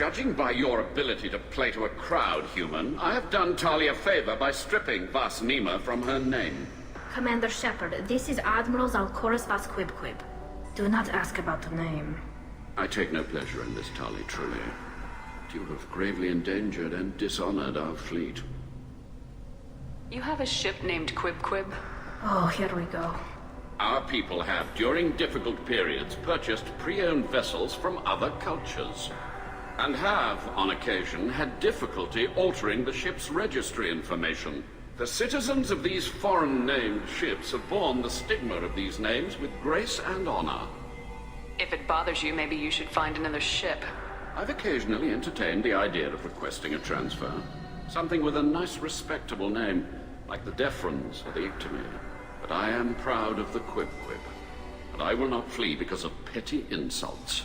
Judging by your ability to play to a crowd, human, I have done Talia a favor by stripping Vas Nima from her name. Commander Shepard, this is Admiral Zaal'Korris Vas Qwib-Qwib. Do not ask about the name. I take no pleasure in this, Tali, truly. You have gravely endangered and dishonored our fleet. You have a ship named Qwib-Qwib? Oh, here we go. Our people have, during difficult periods, purchased pre-owned vessels from other cultures. And have, on occasion, had difficulty altering the ship's registry information. The citizens of these foreign-named ships have borne the stigma of these names with grace and honor. If it bothers you, maybe you should find another ship. I've occasionally entertained the idea of requesting a transfer. Something with a nice, respectable name, like the Defrons or the Ictimid. But I am proud of the Qwib-Qwib, and I will not flee because of petty insults.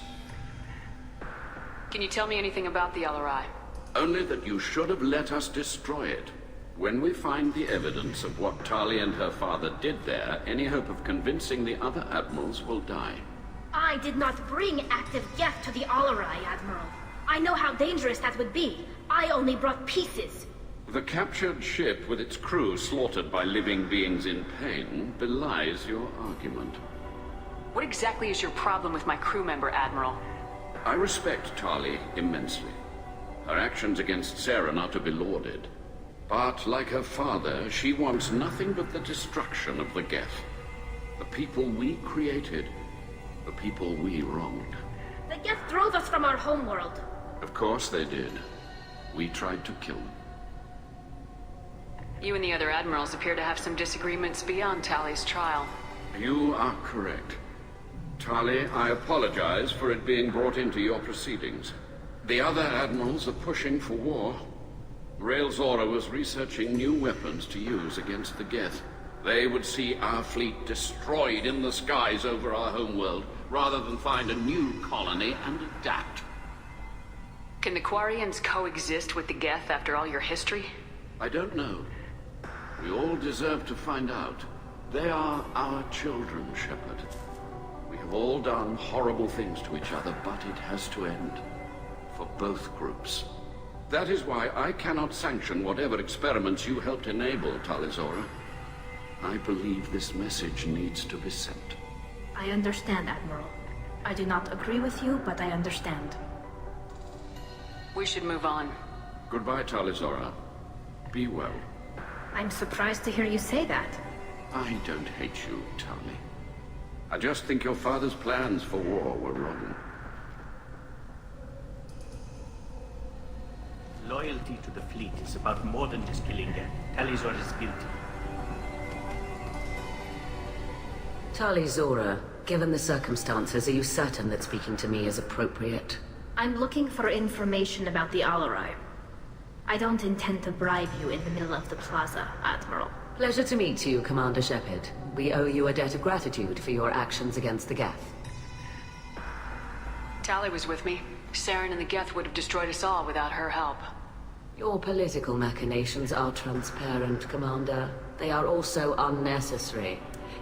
Can you tell me anything about the LRI? Only that you should have let us destroy it. When we find the evidence of what Tali and her father did there, any hope of convincing the other admirals will die. I did not bring active Geth to the Alarai, Admiral. I know how dangerous that would be. I only brought pieces. The captured ship with its crew slaughtered by living beings in pain belies your argument. What exactly is your problem with my crew member, Admiral? I respect Tali immensely. Her actions against Saren are to be lauded. But, like her father, she wants nothing but the destruction of the Geth. The people we created. The people we wronged. The Geth drove us from our homeworld. Of course they did. We tried to kill them. You and the other admirals appear to have some disagreements beyond Tali's trial. You are correct. Tali, I apologize for it being brought into your proceedings. The other admirals are pushing for war. Rael Zora was researching new weapons to use against the Geth. They would see our fleet destroyed in the skies over our homeworld, rather than find a new colony and adapt. Can the Quarians coexist with the Geth after all your history? I don't know. We all deserve to find out. They are our children, Shepard. We have all done horrible things to each other, but it has to end. For both groups. That is why I cannot sanction whatever experiments you helped enable, Talizora. I believe this message needs to be sent. I understand, Admiral. I do not agree with you, but I understand. We should move on. Goodbye, Talizora. Be well. I'm surprised to hear you say that. I don't hate you, Tali. I just think your father's plans for war were wrong. Loyalty to the fleet is about more than just killing them. Talizora is guilty. Talizora, given the circumstances, are you certain that speaking to me is appropriate? I'm looking for information about the Alarai. I don't intend to bribe you in the middle of the plaza, Admiral. Pleasure to meet you, Commander Shepard. We owe you a debt of gratitude for your actions against the Geth. Tali was with me. Saren and the Geth would have destroyed us all without her help. Your political machinations are transparent, Commander. They are also unnecessary.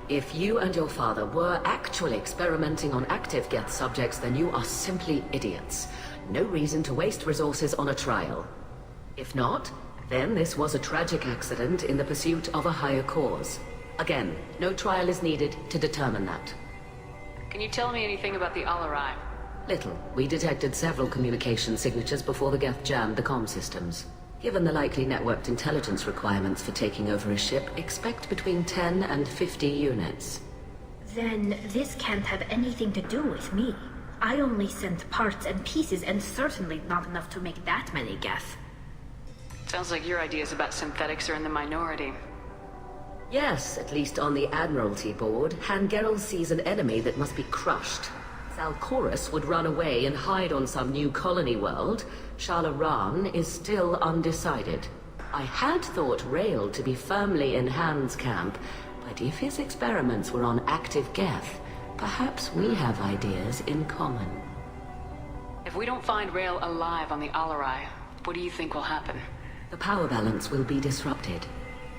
If you and your father were actually experimenting on active Geth subjects, then you are simply idiots. No reason to waste resources on a trial. If not, then this was a tragic accident in the pursuit of a higher cause. Again, no trial is needed to determine that. Can you tell me anything about the Alarai? Little. We detected several communication signatures before the Geth jammed the comm systems. Given the likely networked intelligence requirements for taking over a ship, expect between 10 and 50 units. Then this can't have anything to do with me. I only sent parts and pieces, and certainly not enough to make that many Geth. Sounds like your ideas about synthetics are in the minority. Yes, at least on the Admiralty board, Hangerel sees an enemy that must be crushed. Zaal'Korris would run away and hide on some new colony world. Shalaran is still undecided. I had thought Rael to be firmly in Han's camp, but if his experiments were on active Geth, perhaps we have ideas in common. If we don't find Rael alive on the Alarai, what do you think will happen? The power balance will be disrupted.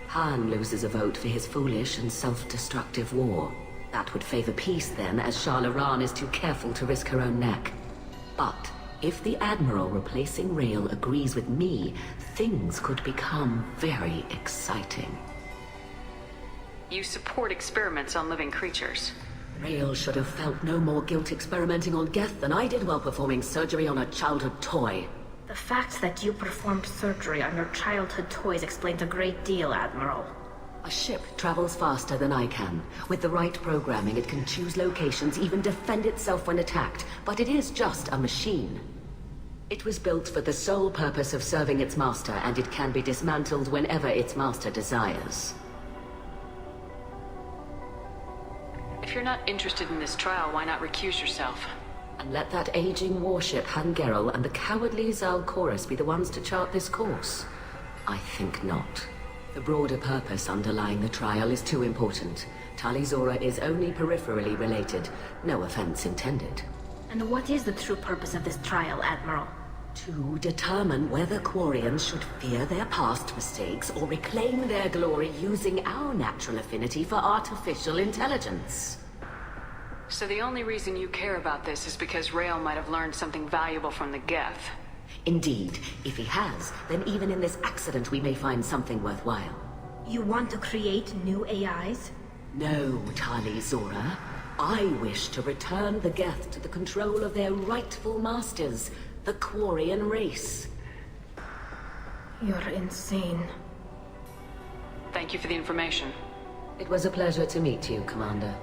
Han loses a vote for his foolish and self-destructive war. That would favor peace then, as Shalaran is too careful to risk her own neck. But If the Admiral replacing Rail agrees with me, things could become very exciting. You support experiments on living creatures. Rail should have felt no more guilt experimenting on Geth than I did while performing surgery on a childhood toy. The fact that you performed surgery on your childhood toys explains a great deal, Admiral. A ship travels faster than I can. With the right programming, it can choose locations, even defend itself when attacked, but it is just a machine. It was built for the sole purpose of serving its master, and it can be dismantled whenever its master desires. If you're not interested in this trial, why not recuse yourself? And let that aging warship Hangerel and the cowardly Zaal'Korris be the ones to chart this course? I think not. The broader purpose underlying the trial is too important. Tali'Zorah is only peripherally related. No offense intended. And what is the true purpose of this trial, Admiral? To determine whether Quarians should fear their past mistakes or reclaim their glory using our natural affinity for artificial intelligence. So the only reason you care about this is because Rael might have learned something valuable from the Geth. Indeed. If he has, then even in this accident we may find something worthwhile. You want to create new AIs? No, Tali'Zorah. I wish to return the Geth to the control of their rightful masters, the Quarian race. You're insane. Thank you for the information. It was a pleasure to meet you, Commander.